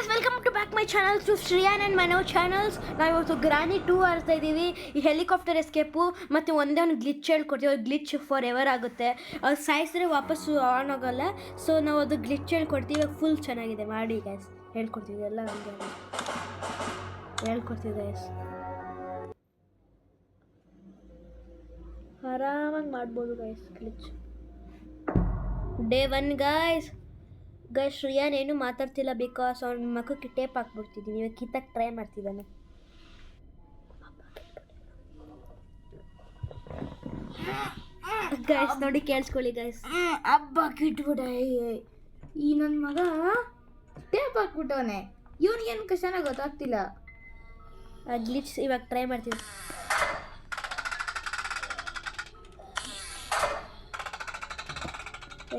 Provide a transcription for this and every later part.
Guys welcome to back my channels to Shreyan and Mano channels. ನಾವು ಇವತ್ತು ಗ್ರಾನಿ 2 ಆಡ್ತಾ ಇದ್ದೀವಿ. ಈ ಹೆಲಿಕಾಪ್ಟರ್ ಎಸ್ಕೇಪು ಮತ್ತು ಒಂದೇ ಒಂದು ಗ್ಲಿಚ್ ಹೇಳ್ಕೊಡ್ತೀವಿ. ಗ್ಲಿಚ್ ಫಾರ್ ಎವರ್ ಆಗುತ್ತೆ. ಅದು ಸಾಯಿಸಿದ್ರೆ ವಾಪಸ್ಸು ಆನ್ ಆಗೋಲ್ಲ. ಸೊ ನಾವು ಅದು ಗ್ಲಿಚ್ ಹೇಳ್ಕೊಡ್ತೀವಿ. ಫುಲ್ ಚೆನ್ನಾಗಿದೆ, ಮಾಡಿ ಗೈಸ್. ಹೇಳ್ಕೊಡ್ತೀವಿ ಎಲ್ಲ ನಮಗೆ ಹೇಳ್ಕೊಡ್ತೀವಿ ಗೈಸ್. ಆರಾಮಾಗಿ ಮಾಡ್ಬೋದು guys glitch. Day 1 guys. Shreyan ಏನು ಮಾತಾಡ್ತಿಲ್ಲ ಬಿಕಾಸ್ ಅವ್ನ ಮಕ್ಕಕ್ಕೆ ಟೇಪ್ ಹಾಕ್ಬಿಡ್ತಿದ್ದೀನಿ. ಇವಾಗ ಕಿತ್ತಕ್ಕೆ ಟ್ರೈ ಮಾಡ್ತಿದ್ದಾನೆ. ಗೈಸ್ ನೋಡಿ, ಕೇಳಿಸ್ಕೊಳ್ಳಿ ಗೈಸ್. ಹಬ್ಬ ಕಿಟ್ಬಿಡ ಈ ನನ್ನ ಮಗ ಟೇಪ್ ಹಾಕ್ಬಿಟ್ಟವನೆ. ಇವನಿಗೇನು ಕಷ್ಟನ ಗೊತ್ತಾಗ್ತಿಲ್ಲ. ಗ್ಲಿಚ್ ಇವಾಗ ಟ್ರೈ ಮಾಡ್ತೀವಿ.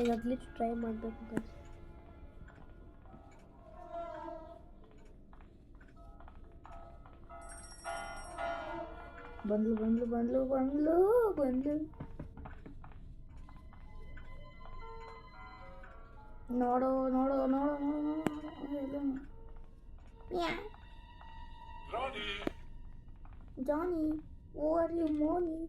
ಈಗ ಗ್ಲಿಚ್ ಟ್ರೈ ಮಾಡಬೇಕು ಗೈಸ್. ಬಂದ್ಲು ಬಂದ್ಲು ಬಂದ್ಲು ಬಂದ್ಲು ಬಂದ್ಲು. ನೋಡೋ ನೋಡೋ ನೋಡೋ ನೋಡೋ ಜಾನಿ, ಓ ಆರ್ ಯು ಮೋನಿ?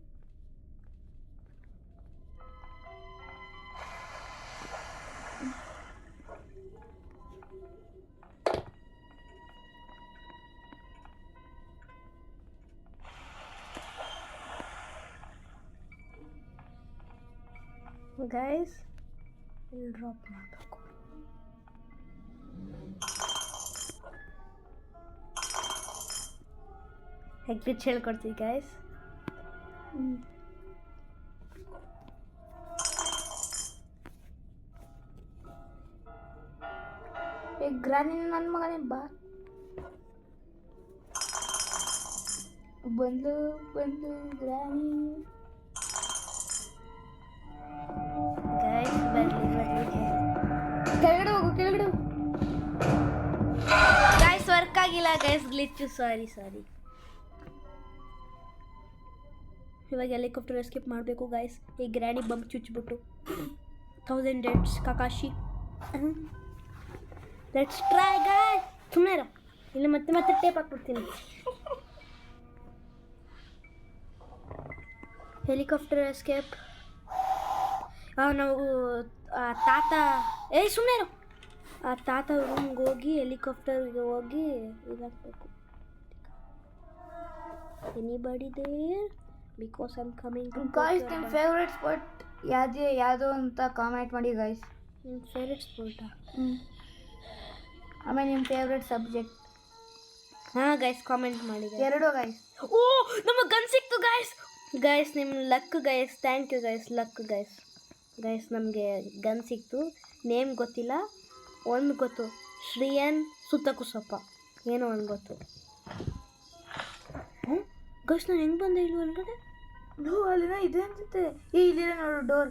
ಗೈಸ್ ಇಲ್ಲಿ ಡ್ರಾಪ್ ಮಾಡಬೇಕು. ಗ್ಲಿಚ್ ಹೇಳ್ಕೊಡ್ತೀವಿ ಗೈಸ್. ಗ್ರಾನಿ ನನ್ನ ಮಗನೇ ಬಾ. ಬಂದ್ಲು ಬಂದ್ಲು ಗ್ರಾನಿ. ಗೈಸ್ ಕೆಳಗಡೆ ಹೋಗು, ಕೆಳಗಡೆ ಹೋಗು. ಗೈಸ್ ವರ್ಕ್ ಆಗಿಲ್ಲ ಗೈಸ್, ಗ್ಲಿಚ್ಚು. ಸಾರಿ. ಇವಾಗ ಹೆಲಿಕಾಪ್ಟರ್ ಎಸ್ಕೇಪ್ ಮಾಡಬೇಕು ಗೈಸ್. ಈ ಗ್ರಾನಿ ಬಂಪ್ ಚುಚ್ಚಿಬಿಟ್ಟು 1000 ಡೆಡ್ಸ್ ಕಾಕಾಶಿ. Let's try guys. ಸುಮ್ಮನೆ ಇರೋ, ಇಲ್ಲ ಮತ್ತೆ ಟೇಪ್ ಹಾಕ್ಬಿಡ್ತೀನಿ. Helicopter escape. ನಾವು ತಾತ ಸುಮ್ಮನೆ ಇರು. ಆ ತಾತ ರೂಮ್ಗೆ ಹೋಗಿ ಹೆಲಿಕಾಪ್ಟರ್ಗೆ ಹೋಗಿ ಇದಾಗಬೇಕು. Anybody there because I am coming. Guys, ನಿಮ್ಮ ಫೇವ್ರೆಟ್ ಸ್ಪಾಟ್ ಯಾವುದೋ ಅಂತ ಕಾಮೆಂಟ್ ಮಾಡಿ ಗೈಸ್. ನಿಮ್ಮ ಫೇವ್ರೆಟ್ ಸ್ಪಾಟಾ? ಆಮೇಲೆ ನಿಮ್ಮ ಫೇವ್ರೆಟ್ ಸಬ್ಜೆಕ್ಟ್. ಹಾಂ ಗೈಸ್, ಕಾಮೆಂಟ್ ಮಾಡಿ. ಎರಡು ಗೈಸ್. ಓ, ನಮಗೆ ಗನ್ ಸಿಕ್ತು ಗೈಸ್. ನಿಮ್ಮ luck guys. Thank you guys. Luck guys ನಮಗೆ ಗನ್ ಸಿಕ್ತು. ನೇಮ್ ಗೊತ್ತಿಲ್ಲ, ಒಂದು ಗೊತ್ತು, ಶ್ರೇಯಾನ್ ಸುತ್ತಕುಸಪ್ಪ ಏನೋ ಒಂದು ಗೊತ್ತು. ಗೈಸ್ ನಾನು ಹೆಂಗೆ ಬಂದೆ ಇಲ್ಲಿ ಒಳಗಡೆ? ಅಲ್ಲಿನ ಇದೆ ಅನ್ಸುತ್ತೆ. ಇಲ್ಲಿದೆ ನೋಡು ಡೋರ್.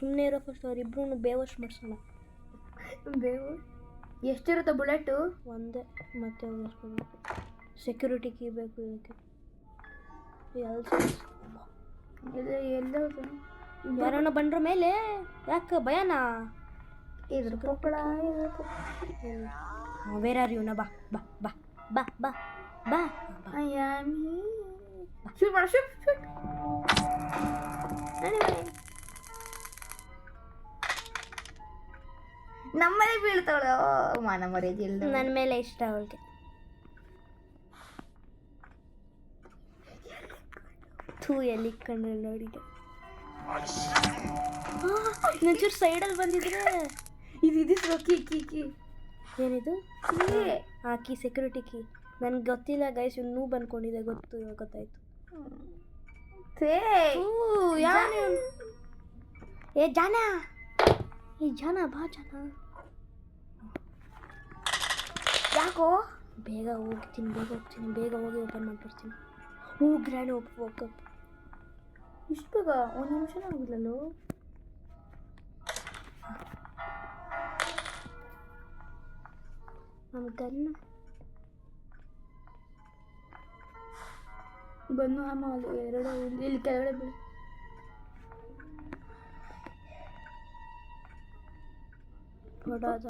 ಸುಮ್ಮನೆ ಇರೋ ಫಸ್ಟ್. ಅವರಿಬ್ರು ಬೇವಶ್ ಮಾಡಿಸೋಣ. ಬೇವು ಎಷ್ಟಿರುತ್ತೆ ಬುಲೆಟು? ಒಂದೇ. ಮತ್ತೆ ಸೆಕ್ಯೂರಿಟಿ ಕೀ ಬೇಕು ಇದಕ್ಕೆ. ಎಲ್ಲ ಯಾರನ್ನ ಬಂದ್ರ ಮೇಲೆ ಯಾಕೆ ಭಯನಾ? ಇದ್ರ ಪಪ್ಪಳ ವೇರ್ ಆರ್ ಯು? ಬಾ ಬಾ ಬಾ ಬಾ ಬಾ ಬಾ. ಶೂಟ್ ಮಾಡ, ಶೂಟ್. ನಮ್ಮನೆ ಬೀಳ್ತಾವಳ. ಮಾನ ಮರ್ಯಾದಿಲ್ಲ. ನನ್ನ ಮೇಲೆ ಇಷ್ಟ ಅವಳಿಗೆ. ಎಲ್ಲಿ ಕಂಡು ನೋಡಿದೆ. ಒಂಚೂರು ಸೈಡಲ್ಲಿ ಬಂದಿದ್ರೆ ಇದು ಕೀ ಏನಿದು? Key, security key. ನನಗೆ ಗೊತ್ತಿಲ್ಲ ಗೈಸ್. ಇನ್ನೂ ಬಂದ್ಕೊಂಡಿದೆ. ಗೊತ್ತಾಯ್ತು. ಜಾನ ಬಾ ಜಾನ. ಯಾಕೋ? ಬೇಗ ಹೋಗ್ತೀನಿ, ಬೇಗ ಹೋಗಿ ಓಪನ್ ಮಾಡ್ಬಿಡ್ತೀನಿ. Grand open. ಇಷ್ಟು ಬೇಗ? 1 ನಿಮಿಷನೂ ಆಗಿಲ್ಲಲ್ಲೋ. ನಮ್ಮ ಗನ್ನ ಬನ್ನು ಅಮ್ಮ. ಅಲ್ಲಿ ಎರಡು ಇಲ್ಲಿ ಕೆಳಗಡೆ ಬಿಡು. थोड़ा सा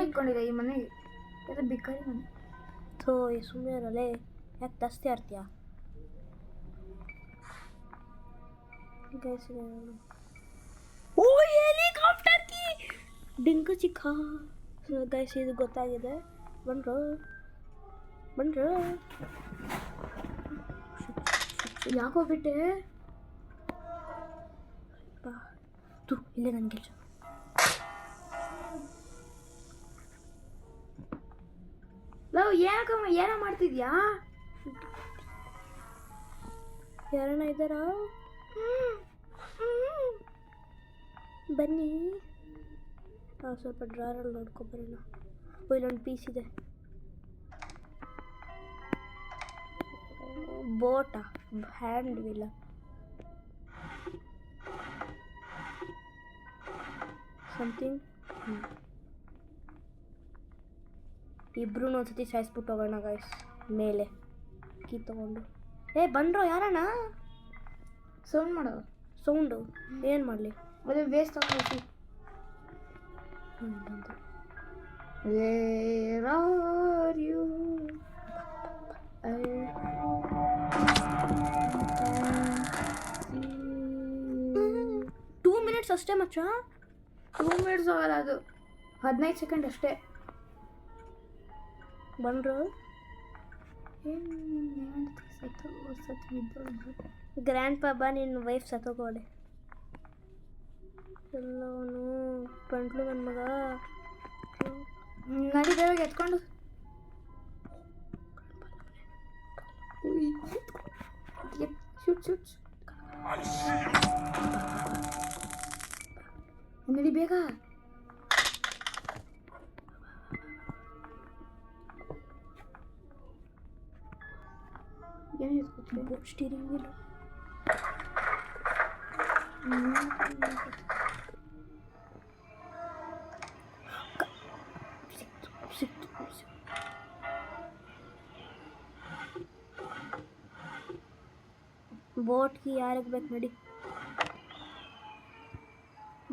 ಇಟ್ಕೊಂಡಿಲ್ಲ ಈ ಮನೆಗೆ, ಇದು ಬಿಕಾರಿ ಮನೆ. ಥೋ ಸುಮ್ಮನೆ ಇರಲೇ, ಯಾಕೆ ಜಾಸ್ತಿ ಆಡ್ತೀಯಾ? ಓ ಹೆಲಿಕಾಪ್ಟರ್ ಕಿ ಡಿಂಕು ಚಿಕ್ಕ. ಗೈಸ್ ಇದು ಗೊತ್ತಾಗಿದೆ. ಬಂದ್ರು ಯಾಕೋ ಬಿಟ್ಟೆ? ಬಾ ತು ಇಲ್ಲೇ ನನ್ನ ಕೆಲಸ. ಲವ್ ಏನೋ ಮಾಡ್ತಿದ್ಯಾ? ಯಾರನ್ನ ಇದ್ದಾರ? ಬನ್ನಿ ಸ್ವಲ್ಪ ಡ್ರಾರಲ್ಲಿ ನೋಡ್ಕೊಬರೋಣ. ಇಲ್ಲೊಂದು ಪೀಸ್ ಇದೆ. ಬೋಟಾ ಹ್ಯಾಂಡ್ ವೀಲ. ಸಮಥಿಂಗ್. ಇಬ್ರು ಒಂದ್ಸತಿ ಸಾಯಿಸ್ಬಿಟ್ಟು ಹೋಗೋಣ ಗೈಸ್. ಮೇಲೆ ಕೀ ತಗೊಂಡು. ಬಂದ್ರು ಯಾರಣ್ಣ? ಸೌಂಡ್ ಮಾಡೋ. ಸೌಂಡು ಏನು ಮಾಡಲಿ? ಅದೇ ವೇಸ್ಟ್ ತಗೊಂಡು. ಬಂದು Where are you? 2 minutes ಅಷ್ಟೇ ಮಚ್ಚ. 2 minutes ಆಗಲ್ಲ, ಅದು 15 ಸೆಕೆಂಡ್ ಅಷ್ಟೇ. ಬಂದ್ರು ಗ್ರ್ಯಾಂಡ್ ಪಾಪ ನಿನ್ನ ವೈಫ್ ಸತ್ತೋಗೋಡೆ. ಎಲ್ಲವನು ಬಂಟ್ಲು ನನ್ನ ಮಗ. ನಡಿ ಬೇಗ ಎತ್ಕೊಂಡು. ಶೂಟ್ ನಡಿ ಬೇಗ. Boat steering wheel. ಬೋಟ್ಗೆ ಯಾರಿಗೆ ಬೇಕು ನಡಿ.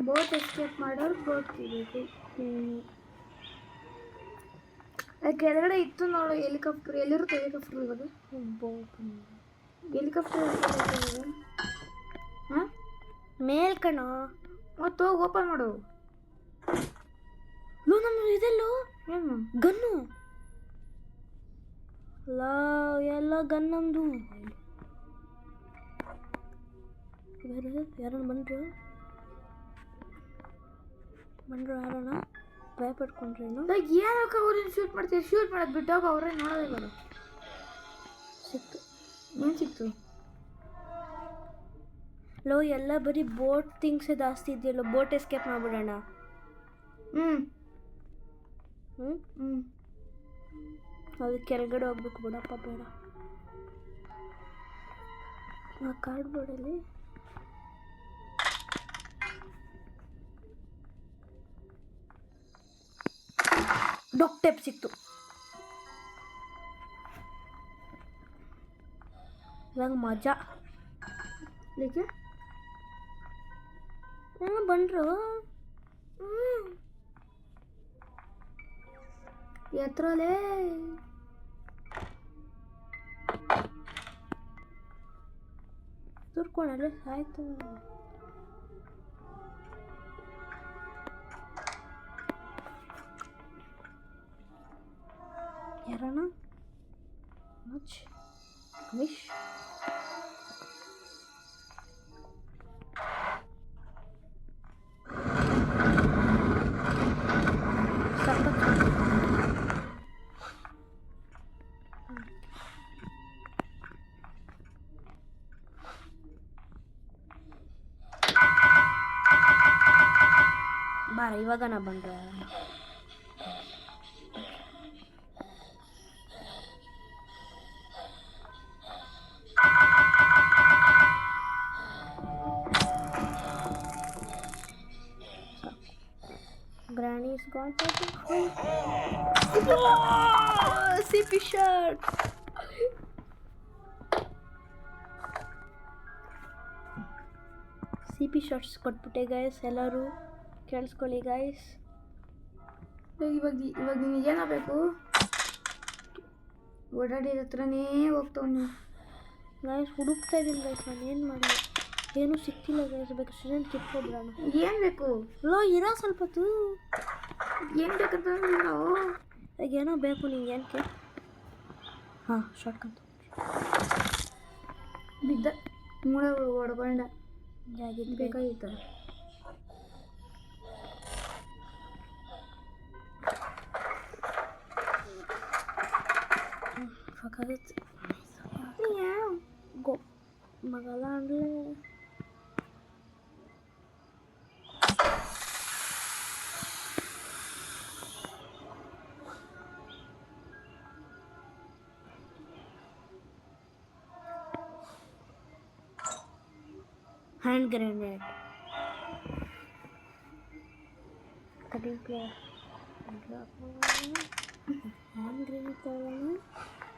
ಬೋಟ್ ಎಸ್ಕೇಪ್ ಮಾಡೋರು ಬೋಟ್ ಬೇಕು. ಕೆಳಗಡೆ ಇತ್ತು ನೋಡು ಹೆಲಿಕಾಪ್ಟರ್. ಎಲ್ಲಿರುತ್ತೆ ಹೆಲಿಕಾಪ್ಟರ್ ಇವಾಗ? ಬೋಟ್ ಹೆಲಿಕಾಪ್ಟರ್ ಹಾಂ ಮೇಲ್ ಕಣ. ಮತ್ತು ಹೋಗಿ ಓಪನ್ ಮಾಡು. ನಮ್ಮ ಇದೆಲ್ಲೋ ಏನು ಗನ್ನು ಎಲ್ಲ ಗನ್ ನಮ್ದು. ಯಾರನ್ನ ಬಂದ್ರು ಯಾರಣ್ಣ? ಭಯ ಪಡ್ಕೊಂಡ್ರೇನು? ಏನಕ್ಕೆ ಅವ್ರನ್ನ ಶೂಟ್ ಮಾಡ್ತೀವಿ? ಶೂಟ್ ಮಾಡೋದು ಬಿಟ್ಟಾಗ ಅವ್ರೇ ನೋಡೋದಿಲ್ಲ. ಸಿಕ್ತು. ಏನು ಸಿಕ್ತು? ಎಲ್ಲ ಬರೀ ಬೋಟ್ ಥಿಂಗ್ಸೇ ಜಾಸ್ತಿ ಇದೆಯಲ್ಲ. ಬೋಟ್ ಎಸ್ಕೇಪ್ ಮಾಡ್ಬಿಡೋಣ. ಅದು ಕೆಳಗಡೆ ಹೋಗ್ಬೇಕು. ಬಿಡಪ್ಪ ಬೇಡ. ಆ ಕಾರ್ಡ್ಬೋರ್ಡಲ್ಲಿ ಡಾಕ್ ಟೇಪ್ ಸಿಕ್ತು. ಇವಾಗ ಮಜಾ. ಏಕೆ ಬಂದ್ರು ಎತ್ತರಲೇ. ತುರ್ಕೊಂಡಲ್ಲೇ ಆಯ್ತು. ಯಾರಣ್ಣ? ವಿಶ್ ಬಾರ ಇವಾಗ ನಾ ಬಂದ್ರೆ. Granny's gone for the home. CP shirt. CP shirts ಕೊಟ್ಬಿಟ್ಟೆ ಗೈಸ್. ಎಲ್ಲರೂ ಕೇಳಿಸ್ಕೊಳ್ಳಿ ಗೈಸ್. ಇವಾಗ ನಿನಗೇನಾಗಬೇಕು? ಓಡಾಡಿದ ಹತ್ರನೇ ಹೋಗ್ತಾವ ನೀವು. ಗೈಸ್ ಹುಡುಕ್ತಾ ಇದ್ದೀನಿ ಗೈಸ್, ನಾನು ಏನು ಮಾಡಲಿ, ಏನೂ ಸಿಕ್ತಿಲ್ಲ ಗೈಸ್. ಬೇಕು ಸ್ಟೂಡೆಂಟ್ ಕಿತ್ಕೊಬಿಡೋಣ. ಏನು ಬೇಕು? ಲೋ ಇರೋ ಸ್ವಲ್ಪ ಹೊತ್ತು. ಏನು ಬೇಕಂತ ನಾವು? ಈಗ ಏನೋ ಬೇಕು ನಿಂಗೆ ಏನಕ್ಕೆ? ಹಾಂ ಶಾರ್ಟ್ಕಟ್ ಬಿದ್ದ ಮೂಳೆ ಹೊಡ್ಕೊಂಡ ಜಾಗಿದ್ದು ಬೇಕಾಗಿತ್ತು. ಸಾಕಾಗತ್ತೆ. ಗೋ ಮಗಲ್ಲ ಅಂದರೆ hand grenade cutting player hand grenade ತಗೊಳ್ಳೋಣ.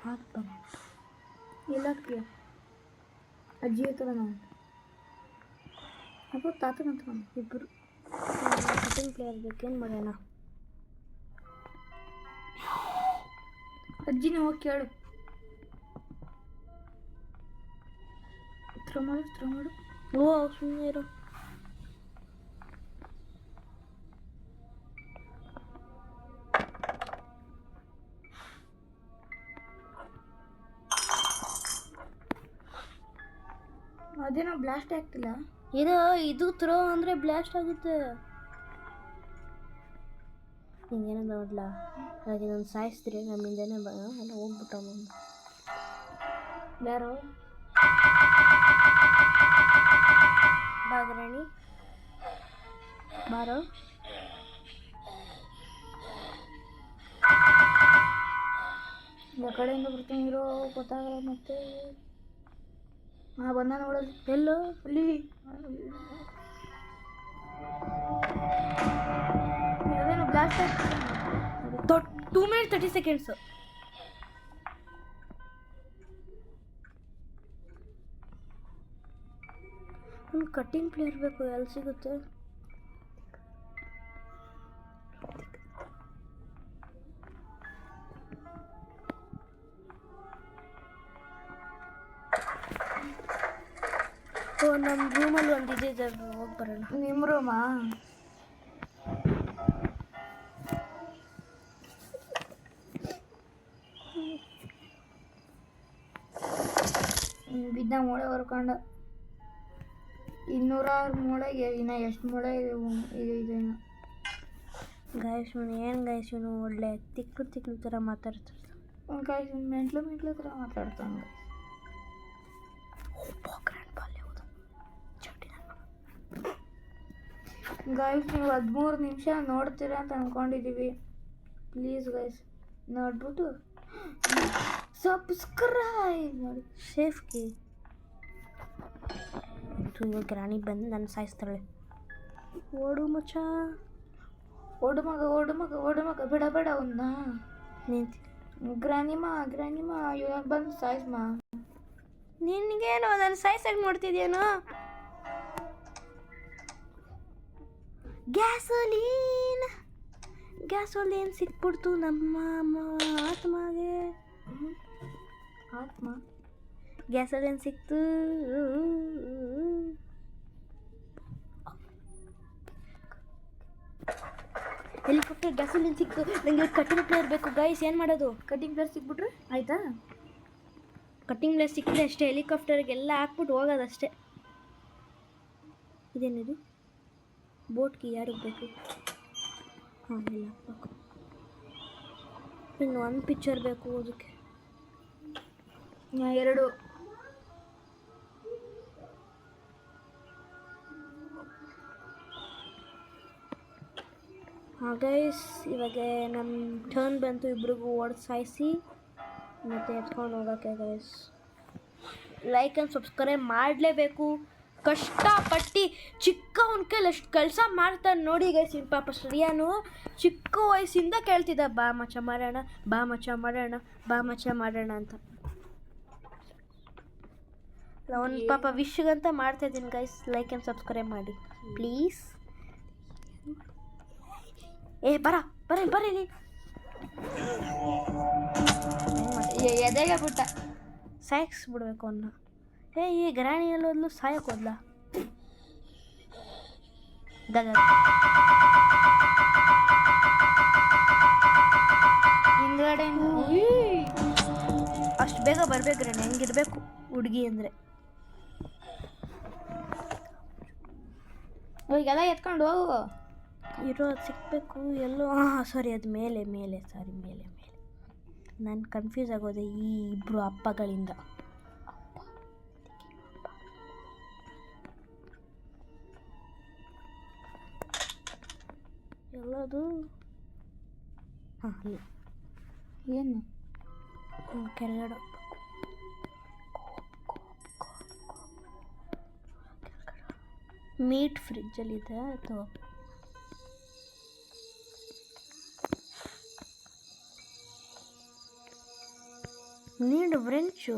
ಹಾಕ್ತಾನೆ ಎಲ್ಲಕ್ಕೆ ಅಜ್ಜಿ ಹತ್ರ ನಾನು ಅದು ತಾತನಂತ ಇಬ್ಬರು ಕಟಿಂಗ್ ಪ್ಲೇಯರ್ ಬೇಕೇನು ಮಾಡೋಣ? ಅಜ್ಜಿನ ಹೋಗಿ ಕೇಳು. ಥ್ರೋ ಮಾಡು. ಓ ಸುಮ್ಮನೆ ಇರು. ಅದೇನೋ ಬ್ಲಾಸ್ಟ್ ಆಗ್ತಿಲ್ಲ. ಇದು ಥ್ರೋ ಅಂದರೆ ಬ್ಲಾಸ್ಟ್ ಆಗುತ್ತೆ. ಹಿಂಗೇನೋ ನೋಡ್ಲಾ, ಹಾಗೆ ನಾನು ಸಾಯಿಸ್ತೀರಿ ನಮ್ಮಿಂದನೇ ಎಲ್ಲ ಹೋಗ್ಬಿಟ್ಟ ನಾನು. ಯಾರೋ ಬಾಗರಾಣಿ ಬಾರೋ. ಯಾವ ಕಡೆಯಿಂದ ಬರ್ತೀರೋ ಗೊತ್ತಾಗಲ್ಲ. ಮತ್ತೆ ಬಂದ ನೋಡೋದು ಎಲ್ಲೋ ಅಲ್ಲಿ ಅದೇನೋ ಬ್ಲಾಸ್ಟ್ ಆಗ್ತಿಲ್ಲ. 2 minutes 30 seconds. ಒಂದು ಕಟ್ಟಿಂಗ್ ಪ್ಲೇಯರ್ ಬೇಕು, ಎಲ್ಲಿ ಸಿಗುತ್ತೆ? ಓ ನಮ್ಮ ರೂಮಲ್ಲಿ ಒಂದು ಇದೆ, ಹೋಗಿ ಬರೋಣ. ನಿಮ್ಮ ರೂಮಾ? ಬಿದ್ದ ಮೂಳೆ ಹೊರ್ಕೊಂಡ 206 ಮೂಳೆಗೆ ಇನ್ನು ಎಷ್ಟು ಮೂಳೆ ಇದೆ? ಗಾಯಸ್ ಏನು ಗಾಯಸ್ ಇವನು ಒಳ್ಳೆ ತಿಕ್ಲು ಥರ ಮಾತಾಡ್ತಾರೆ. ಗಾಯಸ್ ಮೆಂಟ್ಲು ಥರ ಮಾತಾಡ್ತಾನೆ. ಗಾಯಸ್ ನೀವು 13 ನಿಮಿಷ ನೋಡ್ತೀರಾ ಅಂತ ಅಂದ್ಕೊಂಡಿದ್ದೀವಿ. ಪ್ಲೀಸ್ ಗಾಯಸ್ ನೋಡ್ಬಿಟ್ಟು ಸಬ್ಸ್ಕ್ರೈಬ್ ಮಾಡಿ. ಸೇಫ್ಗೆ ಇವಾಗ ರಾಣಿ ಬಂದು ನನ್ನ ಸಾಯಿಸ್ತಾಳೆ. ಓಡು ಮಚ್ಚ, ಓಡು ಮಗ ಬಿಡಬೇಡ ಅವನ್ನ. ನಿಂತು ಗ್ರಾನಿಮ ಇವಾಗ ಬಂದು ಸಾಯಿಸ್ಮ. ನಿನಗೇನೋ ನಾನು ಸಾಯಿಸಾಗಿ ನೋಡ್ತಿದ್ಯೇನೋ? ಗ್ಯಾಸೋಲೀನ್ ಸಿಕ್ಬಿಡ್ತು ನಮ್ಮ ಆತ್ಮಗೆ. ಆತ್ಮ ಗ್ಯಾಸೋಲೀನ್ ಸಿಕ್ತು. ಹೆಲಿಕಾಪ್ಟರ್ ಗ್ಯಾಸೋಲಿನ್ ಸಿಕ್ತು. ನನಗೆ ಕಟ್ಟಿಂಗ್ ಪ್ಲೇಯರ್ ಬೇಕು ಗೈಸ್, ಏನು ಮಾಡೋದು? ಕಟ್ಟಿಂಗ್ ಪ್ಲೇಯರ್ ಸಿಕ್ಬಿಟ್ರೆ ಆಯಿತಾ? ಕಟ್ಟಿಂಗ್ ಪ್ಲೇಯರ್ ಸಿಕ್ಕಿದ್ರೆ ಅಷ್ಟೇ, ಹೆಲಿಕಾಪ್ಟರ್ಗೆಲ್ಲ ಹಾಕ್ಬಿಟ್ಟು ಹೋಗೋದಷ್ಟೇ. ಇದೇನಿದು? ಬೋಟ್ಗೆ ಯಾರಿಗೆ ಬೇಕು? ಹಾಂ ಇಲ್ಲ ಹಾಕ್ಬೇಕು. ಇನ್ನು ಒಂದು ಪಿಕ್ಚರ್ ಬೇಕು ಓದಕ್ಕೆ. 2 ಹಾಂ ಗೈಸ್, ಇವಾಗ ನಮ್ಮ ಟರ್ನ್ ಬಂತು. ಇಬ್ರಿಗೂ ಓಡಿ ಸಾಯಿಸಿ ಮತ್ತು ಎತ್ಕೊಂಡು ಹೋಗೋಕ್ಕೆ ಗೈಸ್. ಲೈಕ್ ಆ್ಯಂಡ್ ಸಬ್ಸ್ಕ್ರೈಬ್ ಮಾಡಲೇಬೇಕು. ಕಷ್ಟಪಟ್ಟು ಚಿಕ್ಕವನ ಕೈಲಿ ಎಷ್ಟು ಕೆಲಸ ಮಾಡ್ತಾನೆ ನೋಡಿ ಗೈಸ್. ಪಾಪ ಶ್ರೇಯಾನು ಚಿಕ್ಕ ವಯಸ್ಸಿಂದ ಕೇಳ್ತಿದ್ದ, ಬಾ ಮಚ್ಚ ಮಾಡೋಣ ಅಂತ. ಒಂದು ಪಾಪ ವಿಶ್ಗಂತ ಮಾಡ್ತಾಯಿದ್ದೀನಿ ಗೈಸ್. ಲೈಕ್ ಆ್ಯಂಡ್ ಸಬ್ಸ್ಕ್ರೈಬ್ ಮಾಡಿ ಪ್ಲೀಸ್. ಬರ ಬರ್ರಿ ಎದೆಗೆ ಬಿಟ್ಟ. ಸಾಯಿಸ್ಬಿಡ್ಬೇಕು ಅವನ್ನ. ಈ ಗ್ರಾಣಿ ಎಲ್ಲೋದ್ಲು, ಸಾಯಕ್ಕೆ ಹೋದ್ಲ. ಹಿಂದ್ಗಡೆ ಅಷ್ಟು ಬೇಗ ಬರ್ಬೇಕ್ರಿ, ಹೆಂಗಿರ್ಬೇಕು ಹುಡುಗಿ ಅಂದರೆ. ಈಗೆಲ್ಲ ಎತ್ಕೊಂಡು ಹೋಗು. ಇರೋದು ಸಿಕ್ಕಬೇಕು ಎಲ್ಲೋ. ಸಾರಿ, ಅದು ಮೇಲೆ ಸಾರಿ, ಮೇಲೆ ನಾನು ಕನ್ಫ್ಯೂಸ್ ಆಗೋದೆ ಈ ಇಬ್ಬರು ಅಪ್ಪಗಳಿಂದ. ಎಲ್ಲದು ಏನು ಕೆಳಗಡೆ ಮೀಟ್ ಫ್ರಿಜ್ಜಲ್ಲಿದೆ ಅಥವಾ ನೀಡು ವ್ರೆಂಚು.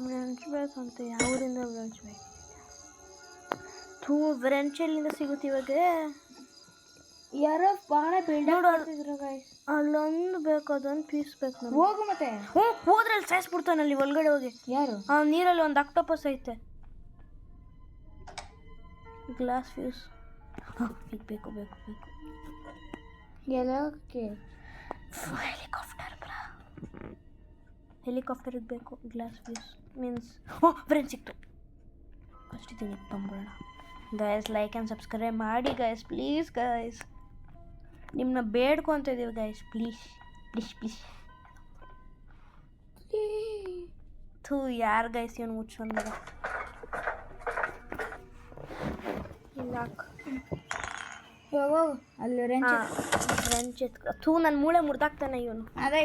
ವ್ರೆಂಚ್ ಬೇಕಂತ ಯಾವುದರಿಂದ ವ್ರೆಂಚ್ ಬೇಕು? ವ್ರೆಂಚ್ ಎಲ್ಲಿಂದ ಸಿಗುತ್ತೆ ಇವಾಗ? ಯಾರೋ ಬಾಳ ಬಿಲ್ಡರ್ ಮಾಡ್ತಿದ್ರು ಗೈಸ್. ಅಲ್ಲೊಂದು ಬೇಕು, ಅದೊಂದು ಪೀಸ್ ಬೇಕು ನಮ್ಗೆ. ಹೋಗು ಮತ್ತೆ. ಹೋದ್ರೆ ಅಲ್ಲಿ ಸಾಯಿಸ್ಬಿಡ್ತಾನಲ್ಲಿ ಒಳಗಡೆ ಹೋಗಿ. ಯಾರು? ನೀರಲ್ಲಿ ಒಂದು ಆಕ್ಟೋಪಸ್ ಐತೆ. ಗ್ಲಾಸ್ ಫ್ಯೂಸ್ ಈಗ ಬೇಕು. ಎಲ್ಲಕ್ಕೆ? ಹೆಲಿಕಾಪ್ಟರ್ಗೆ ಬೇಕು ಗ್ಲಾಸ್ ಫ್ಯೂಸ್. ಮೀನ್ಸ್ ಫ್ರೆಂಡ್ ಸಿಕ್ತು. ಫಸ್ಟ್ ಇದೀನಿ ತಂಬಿಡೋಣ. ಗೈಸ್ ಲೈಕ್ ಆ್ಯಂಡ್ ಸಬ್ಸ್ಕ್ರೈಬ್ ಮಾಡಿ ಗೈಸ್, ಪ್ಲೀಸ್ ಗೈಸ್. ನಿಮ್ಮನ್ನ ಬೇಡ್ಕೊತ ಇದೀವಿ ಗೈಸ್, ಪ್ಲೀಸ್. ಯಾರು ಗೈಸ್ ಇವನು ಮುಚ್ಚೋನ್ ಮಗ. ಇಲ್ಲ ಹೋಗು ಅಲ್ಲಿ ರೆಂಚ್ ಎತ್ಕೊ. ನನ್ನ ಮೂಳೆ ಮುರಿದಾಕ್ತಾನೆ ಇವನು. ಅದೇ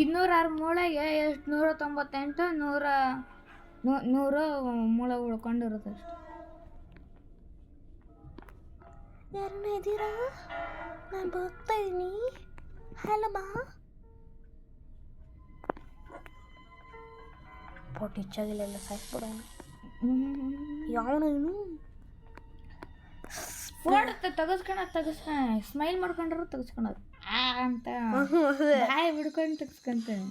206 ಮೂಳೆಗೆ ಎಷ್ಟು 198 100 ಮೂಳೆ ಉಳ್ಕೊಂಡಿರುತ್ತೆ ಅಷ್ಟೆ. ಯಾರನ್ನ ಇದ್ದೀರಾ? ನಾನು ಬರ್ತಾ ಇದ್ದೀನಿ. ಹಲೋ ಬಾ. ಪೊಟ್ಟು ಹೆಚ್ಚಾಗಿಲ್ಲ, ಸಾಯಿಸ್ಬಿಡೋಣ. ಯಾವನು ಇವನು? ಓಡುತ್ತೆ, ತೆಗಿಸ್ಕೊಳ ಸ್ಮೈಲ್ ಮಾಡ್ಕೊಂಡ್ರು ತೆಗಿಸ್ಕೊಳೋದು ಅಂತ ಬಾಯಿ ಬಿಡ್ಕೊಂಡು ತೆಗಿಸ್ಕೊಂತಾನೆ.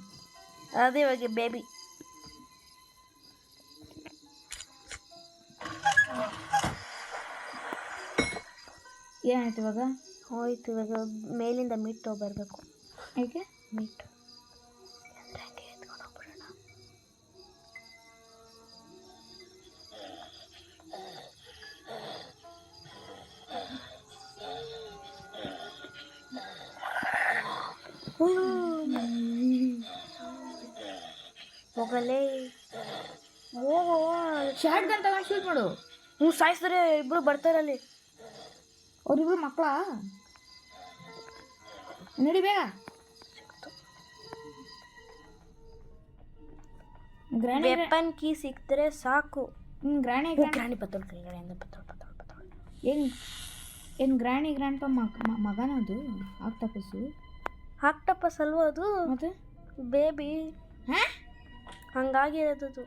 ಅದೇ ಇವಾಗ ಬೇಬಿ. ಏನಾಯ್ತು ಇವಾಗ? ಹೋಯ್ತು ಇವಾಗ ಮೇಲಿಂದ ಮೀಟ್ ಬರಬೇಕು. ಏಕೆ ಮೀಟ್ ಹೋಗಲೇ. ಶಾರ್ಟ್ ಗನ್ ತಗೊಂಡು ಶೂಟ್ ಮಾಡು. ಸಾಯಿಸಿದ್ರೆ ಇಬ್ರು ಬರ್ತಾರಲ್ಲಿ. ಅವ್ರಿಬ್ರು ಮಕ್ಕಳ ನಡಿ ಬೇಗ. ವೆಪನ್ ಕೀ ಸಿಕ್ತರೆ ಸಾಕು. ಗ್ರಾಣಿ ಪತ್ತೋಳ್ ಕೆಳಗಡೆಯಿಂದ ಪತ್ತೋಳ್. ಏನು ಗ್ರಾಣಿ ಗ್ರ್ಯಾಂಡ್ ಮಗನದು ಆಕ್ಟೋಪಸ್ ಅಲ್ವಾ ಅದು? ಮತ್ತೆ ಬೇಬಿ ಹಂಗಾಗಿರೋದು.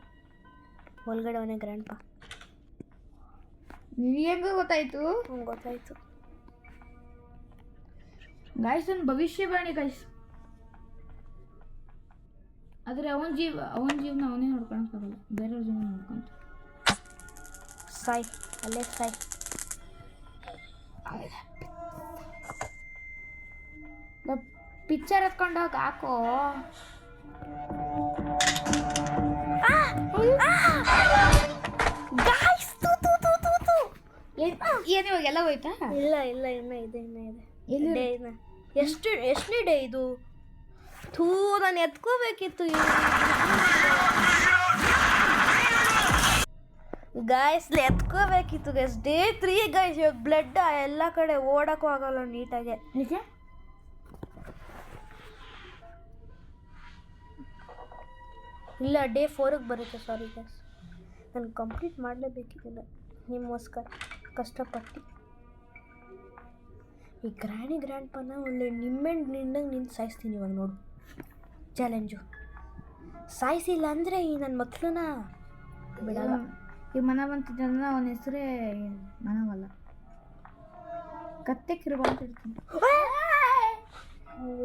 ಒಳಗಡೆ ಅವನೇ ಗ್ರ್ಯಾಂಡ್ ಪಾ. ನಿನಗೆ ಗೊತ್ತಾಯ್ತು? ಗೊತ್ತಾಯ್ತು ಗಾಯ್ಸ್. ಒಂದು ಭವಿಷ್ಯವಾಣಿ ಗಾಯ್ಸ್. ಆದರೆ ಅವನ ಜೀವನ ಅವನೇ ನೋಡ್ಕೊಳಕ್ಕಾಗಲ್ಲ, ಬೇರೆಯವ್ರ ಜೀವನ ನೋಡ್ಕೊಂತ. ಸಾಯ್ ಅಲ್ಲೇ ಸಾಯ್. ಪಿಕ್ಚರ್ ಎತ್ಕೊಂಡೋಗಿ ಹಾಕೋ. ಏನು ಇವಾಗ ಎಲ್ಲ ಹೋಯ್ತಾ? ಇಲ್ಲ ಇನ್ನೂ ಇದೆ. ಎಷ್ಟನೇ ಡೇ ಇದು? ನಾನು ಎತ್ಕೋಬೇಕಿತ್ತು. ಗೈಸ್ ಎತ್ಕೋಬೇಕಿತ್ತು ಗೈಸ್. Day 3 guys. ಇವಾಗ ಬ್ಲಡ್ ಎಲ್ಲ ಕಡೆ ಓಡಕ್ಕೂ ಆಗಲ್ಲ ನೀಟಾಗೆ. ಇಲ್ಲ ಡೇ 4ಗೆ ಬರುತ್ತೆ. ಸಾರಿ ಗೈಸ್, ನಾನು ಕಂಪ್ಲೀಟ್ ಮಾಡಲೇಬೇಕಿಲ್ಲ ನಿಮಗೋಸ್ಕರ ಕಷ್ಟಪಟ್ಟು. ಈ ಗ್ರ್ಯಾಂಡ್ ಪನ ಒಳ್ಳೆ ನಿಂದಂಗೆ ನಿಂತು ಸಾಯಿಸ್ತೀನಿ ಇವಾಗ. ನೋಡು ಚಾಲೆಂಜು. ಸಾಯಿಸಿಲ್ಲ ಅಂದರೆ ಈ ನನ್ನ ಮಕ್ಕಳನ್ನ ಬಿಡಲ್ಲ. ಈ ಮನ ಬಂತಿದ್ದ ಅವನ ಹೆಸರೇ ಮನವಲ್ಲ. ಕತ್ತೆ ಕಿರುಬ ಅಂತ ಇರ್ತೀನಿ.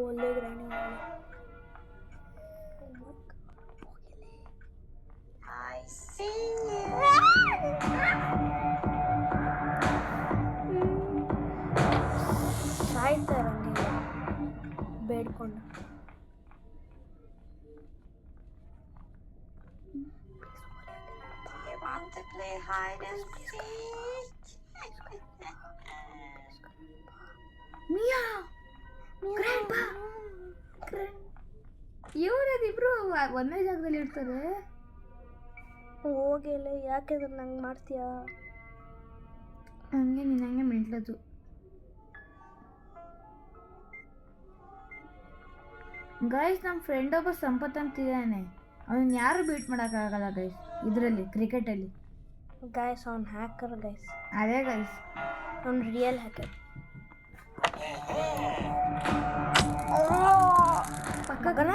ಒಳ್ಳೆ ಗ್ರಾಣಿ ಸಾಯ್ತಾರೆ ಹಂಗೆ ಬೇಡ್ಕೊಂಡು. ಇವರದಿಬ್ರು ಒಂದೇ ಜಾಗದಲ್ಲಿ ಇರ್ತಾರೆ. ಹೋಗಿಲ್ಲ, ಯಾಕೆ ನಂಗೆ ಮಾಡ್ತೀಯಾ? ಹಂಗೆ ನೀನು ಹಂಗೆ ಮೆಂಟ್ಲದು. ಗೈಸ್, ನಮ್ಮ ಫ್ರೆಂಡ್ ಒಬ್ಬ ಸಂಪತ್ ಅಂತಿದ್ದಾನೆ. ಅವನ್ನ ಯಾರು ಬೀಟ್ ಮಾಡೋಕ್ಕಾಗಲ್ಲ ಗೈಸ್ ಇದರಲ್ಲಿ, ಕ್ರಿಕೆಟಲ್ಲಿ. ಗೈಸ್ ಅವ್ನು ಹ್ಯಾಕರ್ ಗೈಸ್. ಅದೇ ಗೈಸ್, ಅವ್ನು ರಿಯಲ್ ಹ್ಯಾಕರ್. ಮಗನ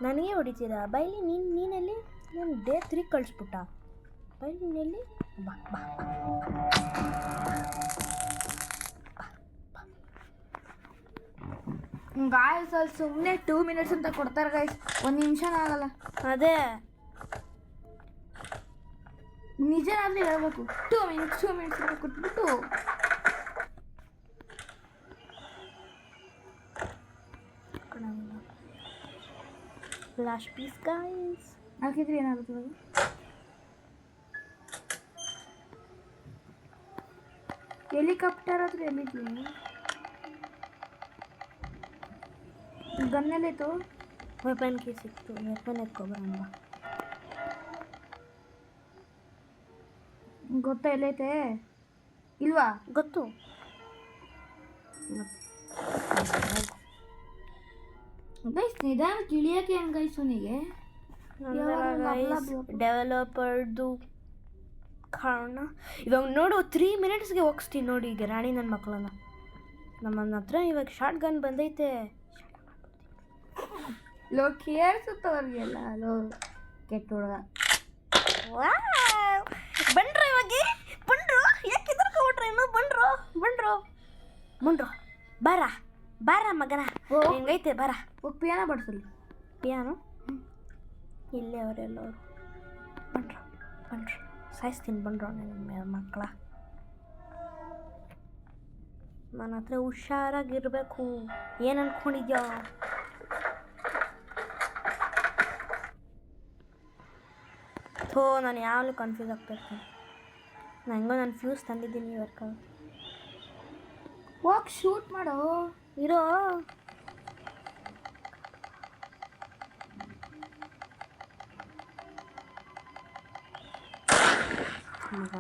ನನಗೆ ಹೊಡಿತೀರಾ? ಬೈಲಿ ನೀನಲ್ಲಿ ನಾನು ಡೇ 3 ಕಳಿಸ್ಬಿಟ್ಟ. ಬೈಲಿ ನೀನಲ್ಲಿ ಬಾ ಬಾ ಗಾಯ್ಸ್ ಅಲ್ಲಿ ಸುಮ್ಮನೆ 2 ಮಿನಿಟ್ಸ್ ಅಂತ ಕೊಡ್ತಾರೆ ಗೈಸ್, 1 ನಿಮಿಷನೂ ಆಗಲ್ಲ. ಅದೇ ನಿಜನಾದ್ರೂ ಹೇಳ್ಬೇಕು, 2 ಮಿನಿಟ್ಸ್ ಅಂತ ಕೊಟ್ಬಿಟ್ಟು ಲಾಸ್ಟ್ ಪೀಸ್ ಗೈಸ್. ಹಾಕಿದ್ರೆ ಏನಾಗುತ್ತೆ ಇವಾಗ? ಹೆಲಿಕಾಪ್ಟರ್ ಹತ್ರ ಎಲ್ಲಿದ್ವಿ? ಗನ್ನೆಲ್ಲಿತ್ತು? ವೆಪನ್ ಕೀ ಸಿಕ್ತು, ವೆಪನ್ ಎತ್ಕೊಬರೋಣ. ಗೊತ್ತಾ ಎಲ್ಲೈತೆ? ಇಲ್ವಾ? ಗೊತ್ತು. ಗೈಸ್ ನಿಧಾನ ತಿಳಿಯೋಕೆ ಏನು ಗೈಸ್ ಅವನಿಗೆ? ಡೆವಲಪರ್ದು ಕಾರಣ ಇವಾಗ ನೋಡು, 3 ಮಿನಿಟ್ಸ್ಗೆ ಹೋಗಿಸ್ತೀನಿ ನೋಡಿ ಈಗ ರಾಣಿ ನನ್ನ ಮಕ್ಕಳನ್ನ. ನಮ್ಮನ್ನ ಹತ್ರ ಇವಾಗ ಶಾರ್ಟ್ ಗನ್ ಬಂದೈತೆ. ಲೋ ಕೇಳಿಸುತ್ತವ್ರಿಗೆಲ್ಲ. ಲೋ ಕೆಟ್ಟ ಹುಡುಗ. ಬಂಡ್ರು ಇವಾಗ ಬಂಡ್ರು, ಯಾಕೆ ಎದುರ್ಕೊಬಿಟ್ರೆ ಇನ್ನು? ಬಂಡ್ರು ಬಾರ ಮಗನ, ಹೆಂಗೈತೆ ಬಾರ. ಹೋಗಿ ಪಿಯಾನ ಬಡ್ಸಲಿ. ಪಿಯಾನು ಇಲ್ಲೇ ಅವರೆಲ್ಲವರು. ಬಂಡ್ರು ಸಾಯಿಸ್ತೀನಿ ಬಂಡ್ರು ನನ್ನ ಮಕ್ಕಳ. ನನ್ನ ಹತ್ರ ಹುಷಾರಾಗಿರ್ಬೇಕು. ಏನು ಅನ್ಕೊಂಡಿದ್ಯಾ? ನಾನು ಯಾವಾಗಲೂ ಕನ್ಫ್ಯೂಸ್ ಆಗ್ತಾಯಿರ್ತೀನಿ. ನಾನು ಫ್ಯೂಸ್ ತಂದಿದ್ದೀನಿ ವರ್ಕ್ ಆಗುತ್ತೆ. ಹೋಗಿ ಶೂಟ್ ಮಾಡೋ ಇರೋ. ಮಗ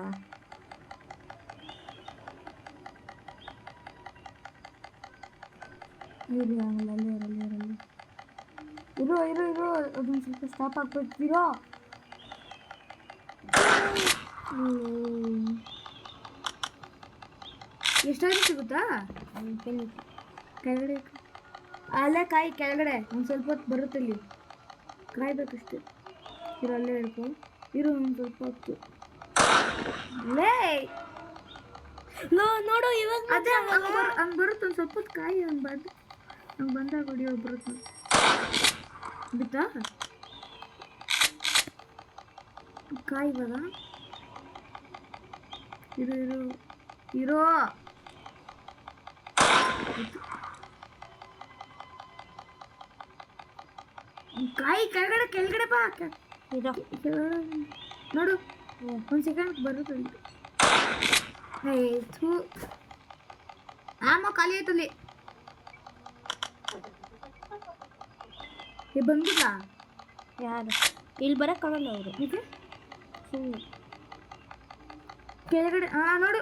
ಇರು ಅದೊಂದು ಸ್ವಲ್ಪ ಸ್ಟಾಪ್ ಆಗ್ಬಿಡ್ತೀರೋ. ಎಷ್ಟಾದ್ರೂ ಸಿಗುತ್ತಾ? ಕೆಳಗಡೆ ಅಲ್ಲೇ ಕಾಯಿ, ಕೆಳಗಡೆ ಒಂದು ಸ್ವಲ್ಪ ಹೊತ್ತು ಬರುತ್ತೆ. ಇಲ್ಲಿ ಕಾಯ್ಬೇಕಷ್ಟೆ. ಇರೋ ಅಲ್ಲೇ ಹೇಳ್ಕೊ. ಇರು ಒಂದು ಸ್ವಲ್ಪ ಹೊತ್ತು. ನೋಡು ಇವಾಗ ಅದೇ ಹಂಗೆ ಬರುತ್ತೆ. ಒಂದು ಸ್ವಲ್ಪ ಹೊತ್ತು ಕಾಯಿ, ಹಂಗೆ ಬಂದಾಗ ಹೊಡಿಯೋ ಬರುತ್ತೆ. ಬಿತ್ತಾ ಕಾಯಿ ಇವಾಗ. ಇರೋ ಕಾಯಿ ಕೆಳಗಡೆ ಬಾ. ನೋಡು, 1 ಸೆಕೆಂಡ್ ಬರುತ್ತೆ. ಆಮ ಖಾಲಿ ಆಯ್ತಲ್ಲಿ. ಬಂದಿಲ್ಲ ಯಾರು? ಇಲ್ಲಿ ಬರೋಕ್ಕಾಗಲ್ಲ ಅವರು. ಇದು ಕೆಳಗಡೆ ನೋಡು.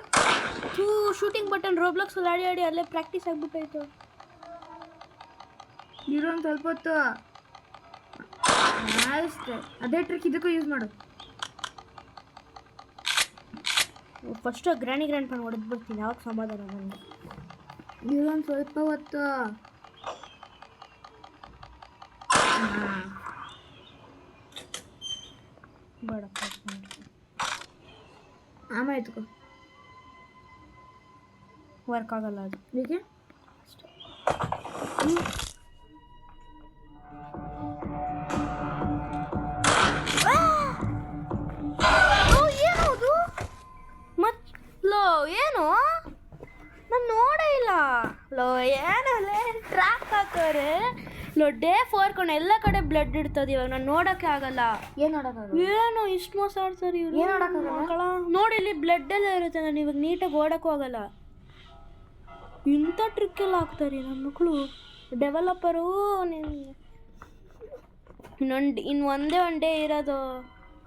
ಶೂಟಿಂಗ್ ಬಟನ್ ರೋಬ್ಲಾಕ್ಸ್ ಆಡಿ ಅಲ್ಲೇ ಪ್ರಾಕ್ಟೀಸ್ ಆಗ್ಬಿಟ್ಟಾಯ್ತು. ಇರೋದು ಸ್ವಲ್ಪ ಹೊತ್ತು ಅಷ್ಟೇ. ಅದೇ ಟ್ರಿಕ್ ಇದಕ್ಕೂ ಯೂಸ್ ಮಾಡು. ಫಸ್ಟು ಗ್ರ್ಯಾಂಡ್ ಪನ್ ಹೊಡೆದ್ಬಿಡ್ತೀನಿ, ಯಾವಾಗ ಸಮಾಧಾನ ನನಗೆ. ಇರೋದು ಸ್ವಲ್ಪ ಹೊತ್ತು. ಬೇಡಪ್ಪ ಆಮೇಲೆ ಎತ್ಕೊ. ವರ್ಕ್ ಆಗಲ್ಲ ಅದು. ಏಕೆ? ಏನದು ಲೋ ಏನು ನಾನು ನೋಡೇ ಇಲ್ಲ ಲೋ. ಏನಲ್ಲೇ ಟ್ರ್ಯಾಕ್ ಹಾಕೋರೆ ಲೋ. ಡೇ 4 ಎಲ್ಲ ಕಡೆ ಬ್ಲಡ್ ಇಡ್ತದೆ. ಇವಾಗ ನಾನು ನೋಡೋಕ್ಕೆ ಆಗಲ್ಲ. ಏನು ನೋಡೋಕ್ಕಾಗಲ್ಲ? ಏನು ಇಷ್ಟು ಮೋಸ ಆಡ್ತಾರೆ ಇವರು. ಏನು ನೋಡೋಕ್ಕಾಗಲ್ಲ? ನೋಡಿ ಇಲ್ಲಿ ಬ್ಲಡ್ ಎಲ್ಲ ಇರುತ್ತೆ. ನಾನು ಇವಾಗ ನೀಟಾಗಿ ಓಡೋಕ್ಕೂ ಆಗಲ್ಲ. ಇಂಥ ಟ್ರಿಕ್ ಎಲ್ಲ ಹಾಕ್ತಾರೆ ನನ್ನ ಮಕ್ಕಳು. ಡೆವಲಪರು ಇನ್ನು ಒಂದೇ ಡೇ ಇರೋದು.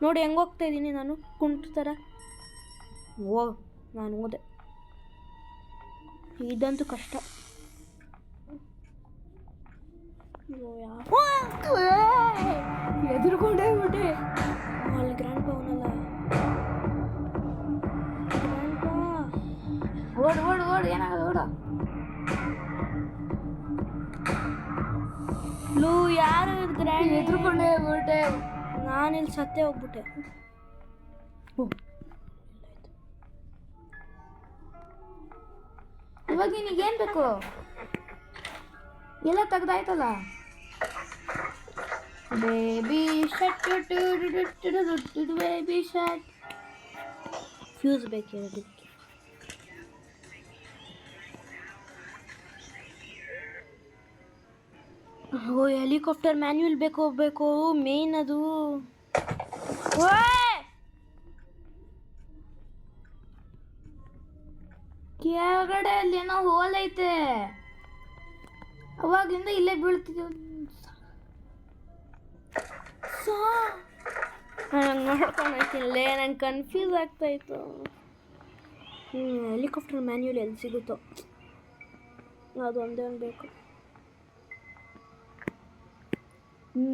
ನೋಡಿ ಹೆಂಗೆ ಹೋಗ್ತಾ ಇದ್ದೀನಿ ನಾನು ಕುಂಟ ಥರ. ನಾನು ಹೋದೆ. ಇದಂತೂ ಕಷ್ಟ. ಎದುರ್ಕೊಂಡೇ ಬಿಟ್ಟೆ. ಅಲ್ಲಿ ಗ್ರ್ಯಾಂಡ್ ಪವನಲ್ಲ. ಓಡು ಓಡು ಓಡು, ಏನಾಗಲ್ಲ ಓಡ. ಲೂ ಯಾರು ಗ್ರ್ಯಾಂಡ್? ಎದುರ್ಕೊಂಡೇ ಬಿಟ್ಟೆ. ನಾನಿಲ್ಲಿ ಸತ್ತೇ ಹೋಗ್ಬಿಟ್ಟೆ. ಇವಾಗ ನಿನಗೇನು ಬೇಕು? ಎಲ್ಲ ತೆಗ್ದಾಯ್ತಲ್ಲ. Baby shut baby shut. Fuse ಬೇಕಿರೋದು. ಹೆಲಿಕಾಪ್ಟರ್ ಮ್ಯಾನ್ಯುವಲ್ ಬೇಕು ಮೇನ್ ಅದು. ಕೆಳಗಡೆ ಅಲ್ಲಿ ಏನೋ ಹೋಲ್ ಐತೆ. ಅವಾಗಿಂದ ಇಲ್ಲೇ ಬೀಳ್ತಿದ್ದೀವಿ. ನಂಗೆ ನೋಡ್ಕೊಂಡೋಗ್ತಿಲ್ಲೇ. ನಂಗೆ ಕನ್ಫ್ಯೂಸ್ ಆಗ್ತಾಯಿತ್ತು. ಹೆಲಿಕಾಪ್ಟರ್ ಮ್ಯಾನ್ಯುವಲ್ ಎಲ್ಲಿ ಸಿಗುತ್ತೋ ಅದು ಒಂದೇ ಒಂದು ಬೇಕು.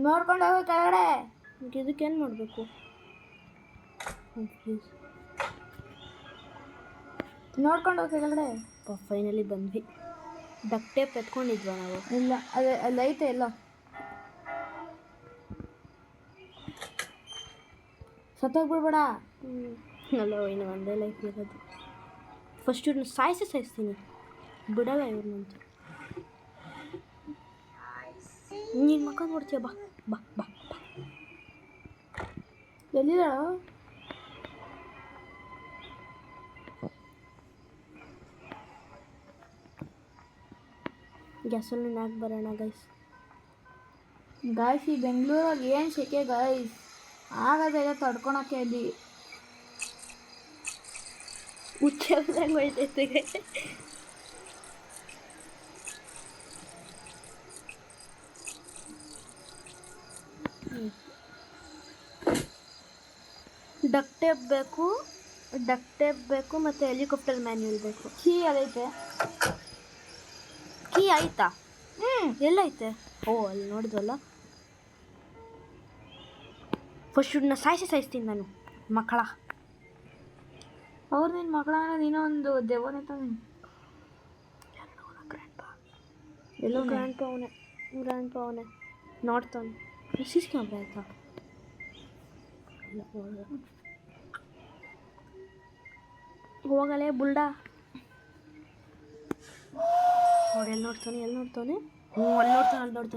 ನೋಡ್ಕೊಂಡು ಹೋಗೋ ಕೆಳಗಡೆ. ಇದಕ್ಕೇನು ಮಾಡಬೇಕು? ಪ್ಲೀಸ್ ನೋಡ್ಕೊಂಡು ಹೋಗಿ ಕೆಳಗಡೆ. ಫೈನಲಿ ಬಂದ್ವಿ. ಡಕ್ ಟೇಪ್ ಎತ್ಕೊಂಡಿದ್ವಾ ನಾವು? ಇಲ್ಲ, ಅಲ್ಲಿ ಐತೆ ಎಲ್ಲ. ಸತ್ತೋಗ್ಬಿಡ್ಬೇಡ. ಅಲ್ಲ, ಇನ್ನು ಒಂದೇ ಲೈಫ್ ಇರೋದು. ಫಸ್ಟ್ ಇವ್ರನ್ನ ಸಾಯಿಸ್ತೀನಿ, ಬಿಡಲ್ಲ ಇವ್ರನ್ನಂತೂ. ನೀನು ಮಕ್ಕ ನೋಡ್ತೀಯ? ಬಾ ಬಾ ಬಾ ಬಾ. ಎಲ್ಲಿಲ್ಲ? ಗ್ಯಾಸಲ್ಲಿ ಹಾಕಿ ಬರೋಣ ಗೈಸ್. ಈ ಬೆಂಗಳೂರಾಗ ಏನು ಸೆಕೆ ಗೈಸ್. ಆಗೋದೆಲ್ಲ ತಡ್ಕೊಳಕ್ಕೆ ಅಲ್ಲಿ ಹುಚ್ಚಂಗೆ ಹೋಯ್ತೈತೆ. ಡಕ್ ಟೇಪ್ ಬೇಕು ಮತ್ತು ಹೆಲಿಕಾಪ್ಟರ್ ಮ್ಯಾನ್ಯುವಲ್ ಬೇಕು. ಕೀ ಅದೈತೆ. ಕೀ ಆಯ್ತಾ? ಎಲ್ಲೈತೆ? ಓ, ಅಲ್ಲಿ ನೋಡಿದ್ವಲ್ಲ. ಫಸ್ಟ್ ಇವ್ರನ್ನ ಸಾಯಿಸ್ತೀನಿ ನಾನು ಮಕ್ಕಳ. ಅವ್ರು ನಿನ್ನ ಮಕ್ಕಳ ನೀನೋ ಒಂದು ದೆವ್ವನೇ ತಾನೆ. ಎಲ್ಲೋ ಗ್ರ್ಯಾಂಡ್ ಪವನೆ ನೋಡ್ತಾನೆ. ಸಿಸಿ ಕ್ಯಾಮ್ರಾ ಆಯ್ತಾ? ಹೋಗಲೇ ಬುಲ್ಡಾ. ನೋಡಿ ಎಲ್ಲಿ ನೋಡ್ತಾನೆ ಅಲ್ಲಿ ನೋಡ್ತಾನೆ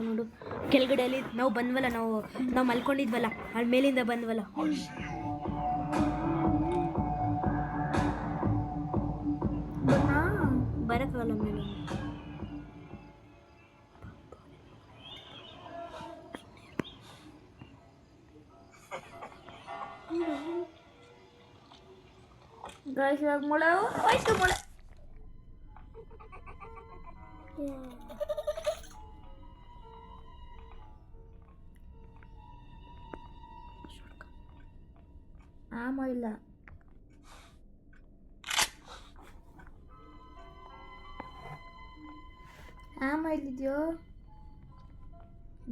ನೋಡು. ಕೆಳಗಡೆಯಲ್ಲಿ ನಾವು ಬಂದ್ವಲ್ಲ, ನಾವು ಮಲ್ಕೊಂಡಿದ್ವಲ್ಲ, ಅಲ್ಲಿ ಮೇಲಿಂದ ಬಂದ್ವಲ್ಲ. ಬರೋಕ್ಕಾಗಲ್ಲ ಮೇಲೆ. ಗೈಸ್ ಇವಾಗ ಮೊಳೆ ಹೋಯ್ತು. ಮೊಳೆ ಆಮ ಇಲ್ಲ. ಆಮ ಇಲ್ಲಿದ್ಯೋ?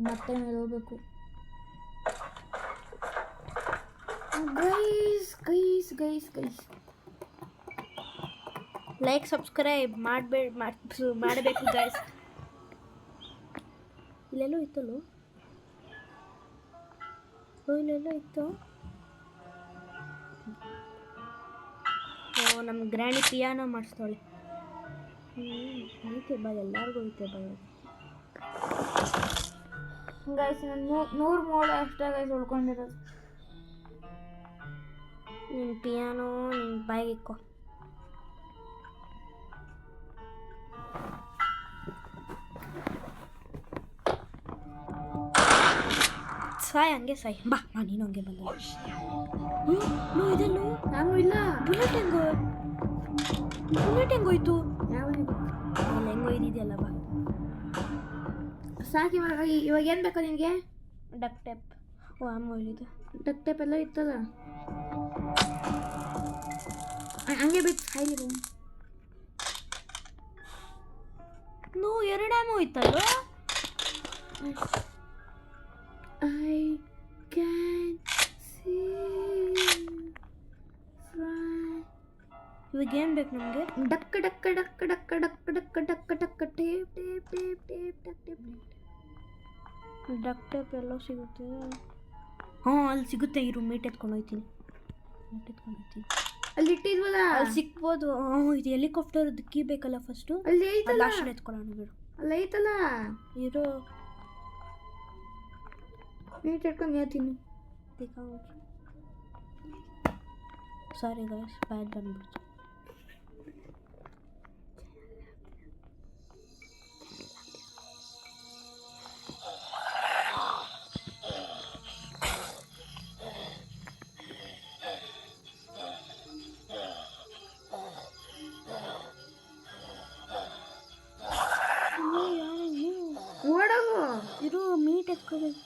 ಮತ್ತೆ ಮೇಲೆ ಹೋಗ್ಬೇಕು. ಗೈಸ್ ಲೈಕ್ ಸಬ್ಸ್ಕ್ರೈಬ್ ಮಾಡಬೇಕು ಗೈಸ್. ಇಲ್ಲೆಲ್ಲೋ ಇತ್ತಲ್ಲೋ. ಇಲ್ಲೆಲ್ಲೋ ಇತ್ತು. ಓ, ನಮ್ಮ ಗ್ರ್ಯಾಂಡಿ ಪಿಯಾನೋ ಮಾಡಿಸ್ತಾಳೆ. ಐತೆ ಬಾ, ಎಲ್ಲರಿಗೂ ಐತೆ ಬಾ. ಗೈಸ್ ನಾನು 100 ಮೋಡ ಅಷ್ಟೇ ಗೈಸ್ ಉಳ್ಕೊಂಡಿರೋದು. ನಿನ್ನ ಪಿಯಾನೋ ನಿನ್ನ ಬಾಯಿಗೆ ಇಕ್ಕೋ. ಸಾಯ್ ಹಂಗೆ ಸಾಯ್ ಬಾ. ನೀನು ಹಂಗೆ ಬಂದ. ಇದೆಲ್ಲೋ ನಾನು ಇಲ್ಲ. ಬುಲೆಟ್ ಹೆಂಗೋಯ್ತು? ಯಾವ ಹೆಂಗೋಯ್ದಿದೆಯಲ್ಲ ಬಾ. ಸಾಕು. ಇವಾಗ ಏನು ಬೇಕು ನಿನಗೆ? Duck tape. ಓ ಅಮ್ಮ ಇಲ್ಲಿದೆ. ಡಕ್ ಟೇಪ್ ಎಲ್ಲ ಇತ್ತಲ್ಲ, ಹಂಗೆ ಬಿಟ್ಟು ಹಾಯ್ಲಿರು. ನೋ 2 ಆಮೋ ಇತ್ತಲ್ಲ. I can see from. ಇವಾಗ ಏನು ಬೇಕು ನಮಗೆ? Duck duck duck duck duck duck duck duck tape tape tape tape duck tape. Duck tape ಎಲ್ಲೋ ಸಿಗುತ್ತೆ. ಹಾಂ ಅಲ್ಲಿ ಸಿಗುತ್ತೆ. ಇರು ಮೀಟ್ ಎತ್ಕೊಂಡು ಹೋಗ್ತೀನಿ. ಅಲ್ಲಿ ಇಟ್ಟಿದ್ವಲ್ಲ, ಅಲ್ಲಿ ಸಿಕ್ಬೋದು. ಇದು ಹೆಲಿಕಾಪ್ಟರ್ ಕೀ ಬೇಕಲ್ಲ ಫಸ್ಟು. ಅಲ್ಲಿ ಐತಲ್ಲ, ಲಾಸ್ಟ್ ಎತ್ಕೊಳ್ಳೋಣ ಬಿಡು. ಅಲ್ಲಿ ಐತಲ್ಲ. ಇರೋ ಮೀಟ್ ಇಟ್ಕೊಂಡು ಹೇಳ್ತೀನಿ. ಸಾರಿ ಗೈಸ್, ಬ್ಯಾಡ್ ಬಂದ್ಬಿಡ್ತು. ಓಡೋಗು. ಇರು ಮೀಟ್ ಎತ್ಕೋಬೇಕು.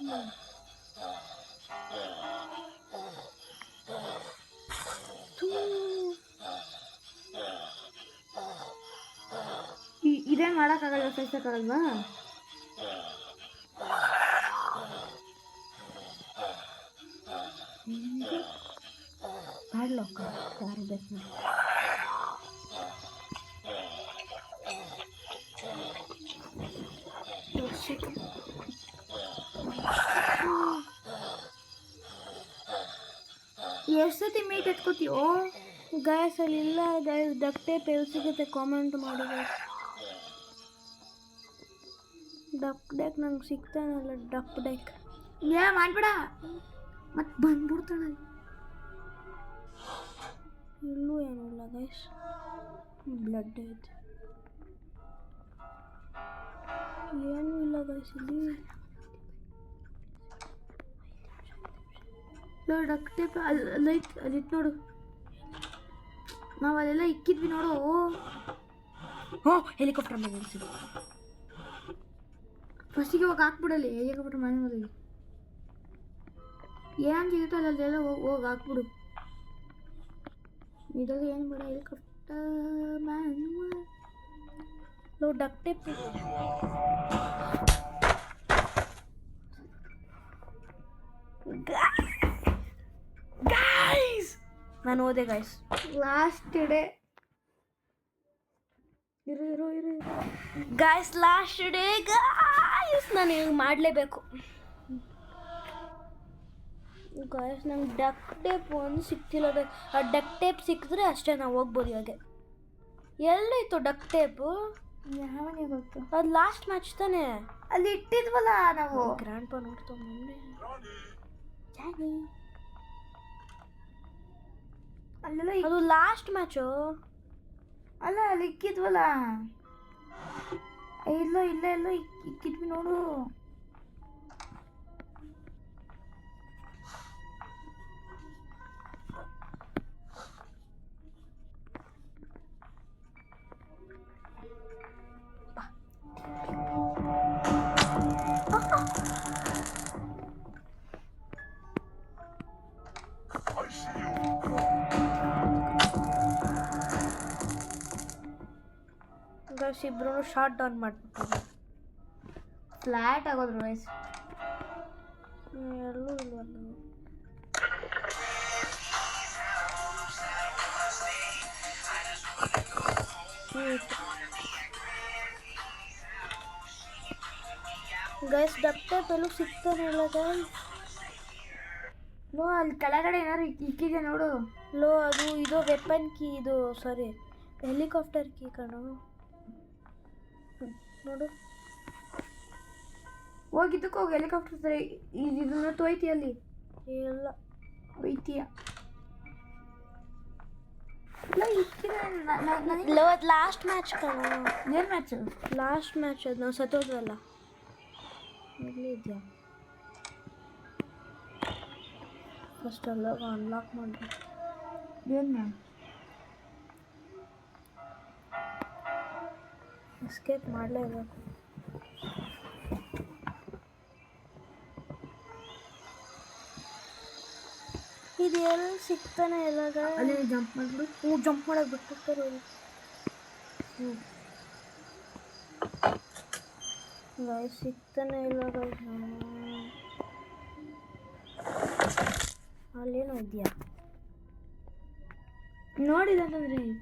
ಇದೇನು ಮಾಡೋಕ್ಕಾಗಲ್ಲ, ಸಹಿಸೋಕ್ಕಾಗಲ್ವಾ? ಮಾಡ್ಲೋಕ ಯಾರು ಬೇಕು ನೋಡಿ. ಎಷ್ಟು ಸತಿ ಮೀಟ್ ಎತ್ಕೋತೀವೋ? ಗೈಸ್ ಅಲ್ಲಿ ಇಲ್ಲ ಗೈಸ್. ಡಕ್ ಟೇಪ್ ಎಲ್ಲಿ ಸಿಗುತ್ತೆ ಕಾಮೆಂಟ್ ಮಾಡಿ ಗೈಸ್. ಡಕ್ ಡೆಕ್ ನಂಗೆ ಸಿಗ್ತಾನಲ್ಲ. ಡಕ್ ಡೆಕ್ ಮಾಡ್ಬೇಡ, ಮತ್ತೆ ಬಂದ್ಬಿಡ್ತಾಳೆ. ಇಲ್ಲೂ ಏನಿಲ್ಲ ಗೈಸ್. ಬ್ಲಡ್ ಐತೆ. ಏನೂ ಇಲ್ಲ ಗೈಸ್ ಇಲ್ಲಿ. ಡಕ್ ಟೇಪ್ ಅಲ್ಲೈತ್, ಅಲ್ಲಿತ್ತು ನೋಡು. ನಾವು ಅಲ್ಲೆಲ್ಲ ಇಕ್ಕಿದ್ವಿ ನೋಡು. ಹೆಲಿಕಾಪ್ಟರ್ ಮೇಲೆ ನಿಲ್ಸಿದ್ದು. ಫಸ್ಟಿಗೆ ಹೋಗಿ ಹಾಕ್ಬಿಡಲ್ಲಿ. ಹೆಲಿಕಾಪ್ಟರ್ ಮನೆ ಮೊದಲಿಗೆ ಏನು ಸಿಗುತ್ತೋ ಅಲ್ಲೆಲ್ಲ ಹೋಗಿ ಹಾಕ್ಬಿಡು. ಇದೆಲ್ಲ ಏನು ಬೇಡ. Helicopter manual. Duck tape guys ನಾನು ಹೋದೆ ಗೈಸ್. Last day. ಇರು ಗೈಸ್, ಲಾಸ್ಟ್ ಡೇ ಗೈಸ್. ನಾನು ಈಗ ಮಾಡಲೇಬೇಕು ಗೈಸ್. ನಂಗೆ ಡಕ್ ಟೇಪ್ ಒಂದು ಸಿಕ್ತಿಲ್ಲ. ಆ ಡಕ್ ಟೇಪ್ ಸಿಕ್ಕಿದ್ರೆ ಅಷ್ಟೇ ನಾವು ಹೋಗ್ಬೋದು. ಇವಾಗ ಎಲ್ಲೈತು ಡಕ್ ಟೇಪು? ಯಾವನೇ ಗೊತ್ತು. ಅದು ಲಾಸ್ಟ್ ಮ್ಯಾಚ್ ತಾನೇ ಅಲ್ಲಿ ಇಟ್ಟಿದ್ವಲ್ಲ ನಾವು. ಗ್ರ್ಯಾಂಡ್ ಪಾ ನೋಡ್ತಾವ ಮೊನ್ನೆ. ಅಲ್ಲೆಲ್ಲ ಅದು ಲಾಸ್ಟ್ ಮ್ಯಾಚು ಅಲ್ಲ, ಅಲ್ಲಿ ಇಕ್ಕಿದ್ವಲ್ಲ. ಎಲ್ಲೋ ಇಕ್ಕಿದ್ವಿ ನೋಡು. ಗೈಸ್ ಇಬ್ರು ಶಾರ್ಟ್ ಡೌನ್ ಮಾಡ್ಬಿಟ್ಟು ಫ್ಲಾಟ್ ಆಗೋದ್ರು ಗೈಸ್. ಎಲ್ಲೂ ಇಲ್ವಲ್ಲ. ಗೈಸ್ ಡಕ್ ಟೇಪ್ ಎಲ್ಲೂ ಸಿಗ್ತಾನಿಲ್ಲ ಗೈಸ್. ನೋ, ಅಲ್ಲಿ ಕೆಳಗಡೆ ಏನಾದ್ರು ಇಕ್ಕಿದೆ ನೋಡು. ಲೋ ಅದು ಇದು ವೆಪನ್ ಕೀ. ಇದು ಸಾರಿ ಹೆಲಿಕಾಪ್ಟರ್ ಕೀ ಕಣೋ. ನೋಡು. ಹೋಗಿದ್ದಕ್ಕೆ ಹೋಗಿ ಹೆಲಿಕಾಪ್ಟರ್ ಸರಿ ಇದನ್ನ ತೊಯ್ತಿ ಅಲ್ಲಿ ಇಲ್ಲ ಒಯ್ತೀಯ ಲಾಸ್ಟ್ ಮ್ಯಾಚ್ ಕಣ. ಏನು ಮ್ಯಾಚ್? ಲಾಸ್ಟ್ ಮ್ಯಾಚ್ ಅದು ನಾವು ಸತ್ತೋದ್ವಲ್ಲ. ಎಲ್ಲಿ ಇದೆಯಾ? ಫಸ್ಟ್ ಅಲ್ಲ ಅನ್ಲಾಕ್ ಮಾಡಿ. ಏನು ಎಸ್ಕೇಪ್ ಮಾಡಲೇಬೇಕು. ಇದು ಎಲ್ಲಿ ಸಿಗ್ತಾನೆ ಎಲ್ಲಾಗ? ಅಲ್ಲಿ ಜಂಪ್ ಮಾಡಿಬಿಡು. ಜಂಪ್ ಮಾಡಕ್ಕೆ ಬಿಟ್ಟಿರ್ತಾರೆ ಇಲ್ಲಿ. ಸಿಗ್ತಾನೆ ಇಲ್ಲಾಗ. ಅಲ್ಲೇನೋ ಇದೆಯಾ ನೋಡಿಲ್ಲ ಅಂತಂದ್ರೆ ಇಲ್ಲ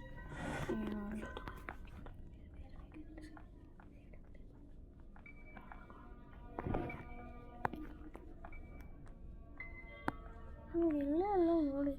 ಅಲ್ಲ ನೋಡಿ.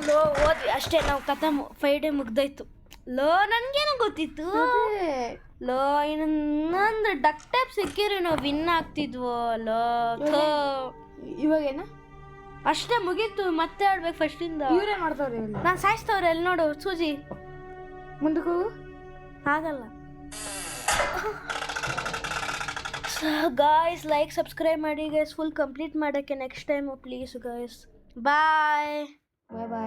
ಲೋ ಓದ್ವಿ ಅಷ್ಟೇ, ನಾವು ಕಥೆ 5 ಡೇ ಮುಗ್ದಾಯ್ತು. ಲೋ ನನಗೇನೋ ಗೊತ್ತಿತ್ತು. ಲೋ ಇನ್ನೊಂದು ಡಕ್ ಟೈಪ್ ಸಿಕ್ಕಿರಿ ನಾವು ವಿನ್ ಆಗ್ತಿದ್ವೋ. ಲೋ ಇವಾಗೇನ ಅಷ್ಟೇ ಮುಗೀತು. ಮತ್ತೆ ಆಡ್ಬೇಕು ಫಸ್ಟಿಂದ. ಇವರೇ ಮಾಡ್ತಾವ್ರೆ. ನಾನು ಸಾಯಿಸ್ತವ್ರೆ ಎಲ್ಲಿ ನೋಡು ಸೂಜಿ. ಮುಂದಕ್ಕೆ ಹೋಗು. ಆಗಲ್ಲ. ಗಾಯ್ಸ್ ಲೈಕ್ ಸಬ್ಸ್ಕ್ರೈಬ್ ಮಾಡಿ ಗೈಸ್. ಫುಲ್ ಕಂಪ್ಲೀಟ್ ಮಾಡೋಕ್ಕೆ next time please guys. Bye. Bye bye.